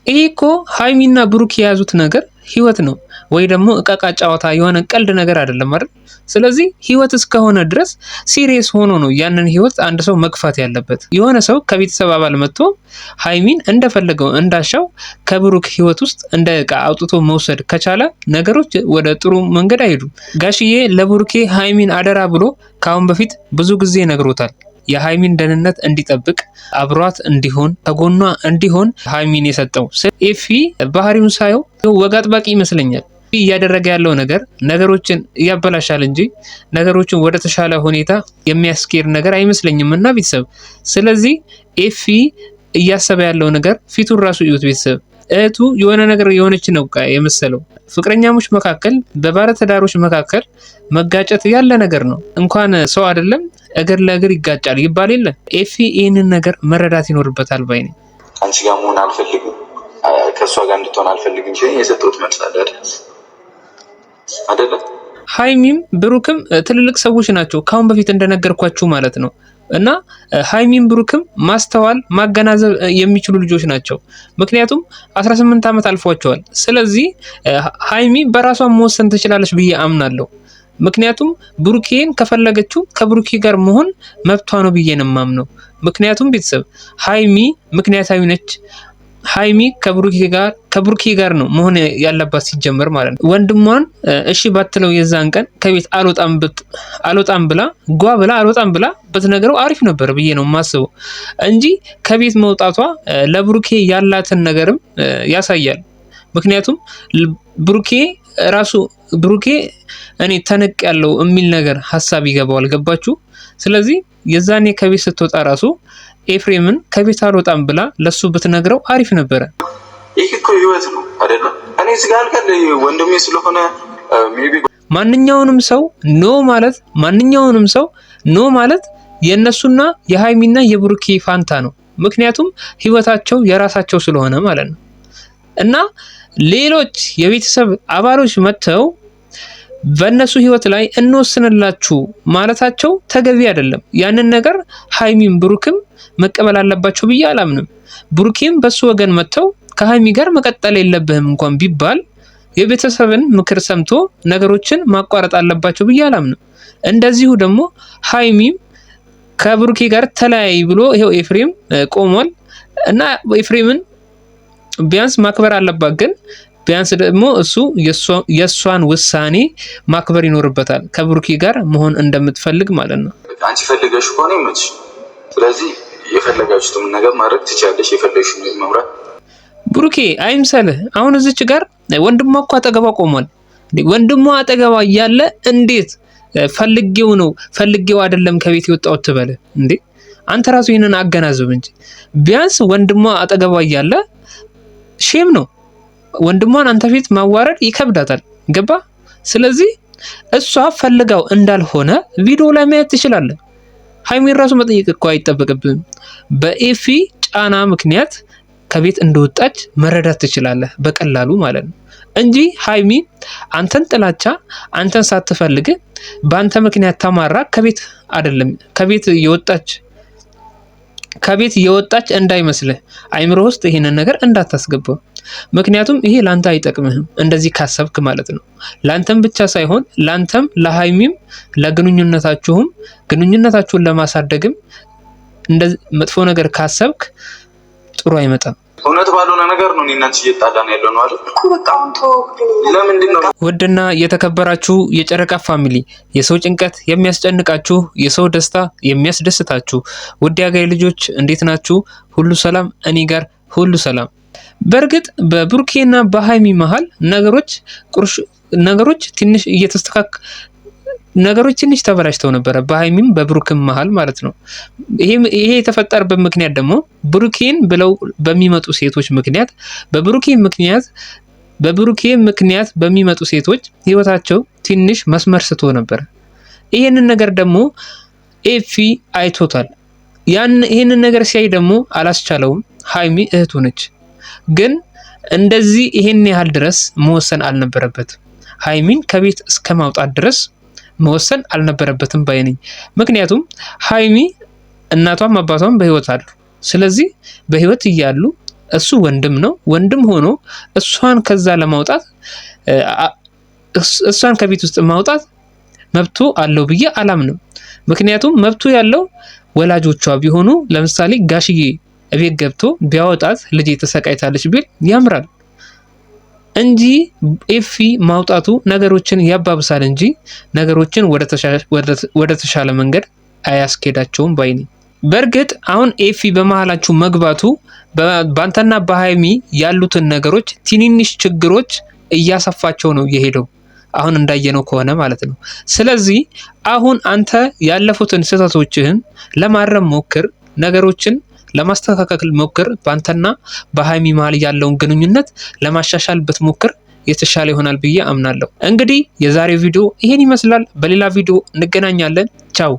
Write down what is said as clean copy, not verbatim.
ይሄ እኮ ሃይሚና ብሩክ የያዙት ነገር ህይወት ነው ወይ ደግሞ እቃቃ ጨዋታ የሆነ ቀልድ ነገር አይደለም አይደል? ስለዚህ ህይወት እስከሆነ ድረስ ሲሪየስ ሆኖ ነው ያንን ህይወት አንድ ሰው መግፋት ያለበት። የሆነ ሰው ከቤተሰብ አባል መጥቶ ሃይሚን እንደፈለገው እንዳሻው ከብሩክ ህይወት ውስጥ እንደ እቃ አውጥቶ መውሰድ ከቻለ ነገሮች ወደ ጥሩ መንገድ አይሄዱም። ጋሽዬ ለብሩኬ ሃይሚን አደራ ብሎ ካሁን በፊት ብዙ ጊዜ ነግሮታል። የሃይሚን ደህንነት እንዲጠብቅ አብሯት እንዲሆን ከጎኗ እንዲሆን ሃይሚን የሰጠው ኤፊ ባህሪውን ሳየው ወግ አጥባቂ ይመስለኛል። እያደረገ ያለው ነገር ነገሮችን ያበላሻል እንጂ ነገሮችን ወደ ተሻለ ሁኔታ የሚያስኬድ ነገር አይመስለኝም እና ቤተሰብ ስለዚህ ኤፊ እያሰበ ያለው ነገር ፊቱን ራሱ ይዩት ቤተሰብ። እህቱ የሆነ ነገር የሆነች ነው የመሰለው። ፍቅረኛሞች መካከል በባለ ትዳሮች መካከል መጋጨት ያለ ነገር ነው። እንኳን ሰው አይደለም እግር ለእግር ይጋጫል ይባል የለ። ኤፊ ይህንን ነገር መረዳት ይኖርበታል ባይ ነኝ። አንቺ ጋር መሆን አልፈልግም፣ ከእሷ ጋር እንድትሆን አልፈልግም እንጂ የሰጠሁት መልስ አይደለም። ሃይሚም ብሩክም ትልልቅ ሰዎች ናቸው ካሁን በፊት እንደነገርኳችሁ ማለት ነው። እና ሃይሚም ብሩክም ማስተዋል ማገናዘብ የሚችሉ ልጆች ናቸው። ምክንያቱም 18 ዓመት አልፏቸዋል። ስለዚህ ሃይሚ በራሷ መወሰን ትችላለች ብዬ አምናለሁ። ምክንያቱም ብሩኬን ከፈለገችው ከብሩኬ ጋር መሆን መብቷ ነው ብዬ ነው የማምነው። ምክንያቱም ቤተሰብ ሃይሚ ምክንያታዊ ነች። ሃይሚ ከብሩኬ ጋር ነው መሆን ያለባት ሲጀመር ማለት ነው። ወንድሟን እሺ ባትለው የዛን ቀን ከቤት አልወጣም ብላ አልወጣም ብላ ብትነግረው አሪፍ ነበር ብዬ ነው የማስበው እንጂ ከቤት መውጣቷ ለብሩኬ ያላትን ነገርም ያሳያል። ምክንያቱም ብሩኬ እኔ ተነቅ ያለው የሚል ነገር ሐሳብ ይገባዋል። ገባችሁ? ስለዚህ የዛኔ ከቤት ስትወጣ ራሱ ኤፍሬምን ከቤት አልወጣም ብላ ለሱ ብትነግረው አሪፍ ነበረ። ይሄ እኮ ህይወት ነው አይደለም? እኔ እዚህ ጋር አልቀል ወንድሜ ስለሆነ ሜቢ ማንኛውንም ሰው ኖ ማለት የነሱና የሃይሚና የብሩኬ ፋንታ ነው። ምክንያቱም ህይወታቸው የራሳቸው ስለሆነ ማለት ነው። እና ሌሎች የቤተሰብ አባሎች መጥተው በእነሱ ህይወት ላይ እንወስንላችሁ ማለታቸው ተገቢ አይደለም። ያንን ነገር ሃይሚም ብሩክም መቀበል አለባቸው ብዬ አላምንም። ብሩኬም በሱ ወገን መጥተው ከሃይሚ ጋር መቀጠል የለብህም እንኳን ቢባል የቤተሰብን ምክር ሰምቶ ነገሮችን ማቋረጥ አለባቸው ብዬ አላምንም። እንደዚሁ ደግሞ ሃይሚም ከብሩኬ ጋር ተለያይ ብሎ ይሄው ኤፍሬም ቆሟል እና ኤፍሬምን ቢያንስ ማክበር አለባት። ግን ቢያንስ ደግሞ እሱ የሷን ውሳኔ ማክበር ይኖርበታል ከብሩኬ ጋር መሆን እንደምትፈልግ ማለት ነው። አንቺ ፈልገሽ ሆነ ይመች። ስለዚህ የፈለጋችሁትን ነገር ማድረግ ትችላለሽ፣ የፈለግሽውን መምራት። ብሩኬ አይምሰልህ። አሁን እዚች ጋር ወንድሟ እኮ አጠገቧ ቆሟል። ወንድሟ አጠገቧ እያለ እንዴት ፈልጌው አይደለም ከቤት የወጣሁት ትበለ እንዴ? አንተ ራሱ ይሄንን አገናዝብ እንጂ ቢያንስ ወንድሟ አጠገቧ እያለ ሼም ነው። ወንድሟን አንተ ፊት ማዋረድ ይከብዳታል። ገባ? ስለዚህ እሷ ፈልጋው እንዳልሆነ ቪዲዮ ላይ ማየት ትችላለህ። ሃይሚን ራሱ መጠየቅ እኮ አይጠበቅብህም። በኤፊ ጫና ምክንያት ከቤት እንደወጣች መረዳት ትችላለህ በቀላሉ ማለት ነው እንጂ ሃይሚ አንተን ጥላቻ አንተን ሳትፈልግ በአንተ ምክንያት ተማራ ከቤት የወጣች እንዳይመስልህ አይምሮ ውስጥ ይሄንን ነገር እንዳታስገባው። ምክንያቱም ይሄ ላንተ አይጠቅምህም እንደዚህ ካሰብክ ማለት ነው። ላንተም ብቻ ሳይሆን ላንተም ለሃይሚም ግንኙነታችሁን ለማሳደግም እንደዚህ መጥፎ ነገር ካሰብክ ጥሩ አይመጣም። እውነት ባልሆነ ነገር ነው እኔና አንቺ እየጣላን ያለው ነው አይደል? ለምንድን ነው? ውድና የተከበራችሁ የጨረቃ ፋሚሊ፣ የሰው ጭንቀት የሚያስጨንቃችሁ፣ የሰው ደስታ የሚያስደስታችሁ ውድ ያገሬ ልጆች እንዴት ናችሁ? ሁሉ ሰላም? እኔ ጋር ሁሉ ሰላም። በእርግጥ በብሩኬና በሃይሚ መሃል ነገሮች ትንሽ ተበላሽተው ነበረ፣ በሃይሚም በብሩክም መሃል ማለት ነው። ይሄ የተፈጠረበት ምክንያት ደግሞ ብሩኬን ብለው በሚመጡ ሴቶች ምክንያት በብሩኬ ምክንያት በሚመጡ ሴቶች ህይወታቸው ትንሽ መስመር ስቶ ነበር። ይሄንን ነገር ደግሞ ኤፊ አይቶታል። ይሄንን ነገር ሲያይ ደግሞ አላስቻለውም። ሃይሚ እህቱ ነች፣ ግን እንደዚህ ይሄን ያህል ድረስ መወሰን አልነበረበትም። ሃይሚን ከቤት እስከ ማውጣት ድረስ መወሰን አልነበረበትም ባይ ነኝ። ምክንያቱም ሃይሚ እናቷም አባቷም በህይወት አሉ። ስለዚህ በህይወት እያሉ እሱ ወንድም ነው። ወንድም ሆኖ እሷን ከዛ ለማውጣት እሷን ከቤት ውስጥ ማውጣት መብቱ አለው ብዬ አላምንም። ምክንያቱም መብቱ ያለው ወላጆቿ ቢሆኑ ለምሳሌ ጋሽዬ እቤት ገብቶ ቢያወጣት ልጄ ተሰቃይታለች ቢል ያምራል እንጂ ኤፊ ማውጣቱ ነገሮችን ያባብሳል እንጂ ነገሮችን ወደ ተሻለ መንገድ አያስኬዳቸውም ባይ ነኝ። በእርግጥ አሁን ኤፊ በመሃላችሁ መግባቱ ባንተና በሃይሚ ያሉትን ነገሮች ትንንሽ ችግሮች እያሰፋቸው ነው የሄደው አሁን እንዳየነው ከሆነ ማለት ነው። ስለዚህ አሁን አንተ ያለፉትን ስህተቶችህን ለማረም ሞክር፣ ነገሮችን ለማስተካከል ሞክር። ባንተና በሃይሚ መሃል ያለውን ግንኙነት ለማሻሻል ብትሞክር የተሻለ ይሆናል ብዬ አምናለሁ። እንግዲህ የዛሬው ቪዲዮ ይሄን ይመስላል። በሌላ ቪዲዮ እንገናኛለን። ቻው።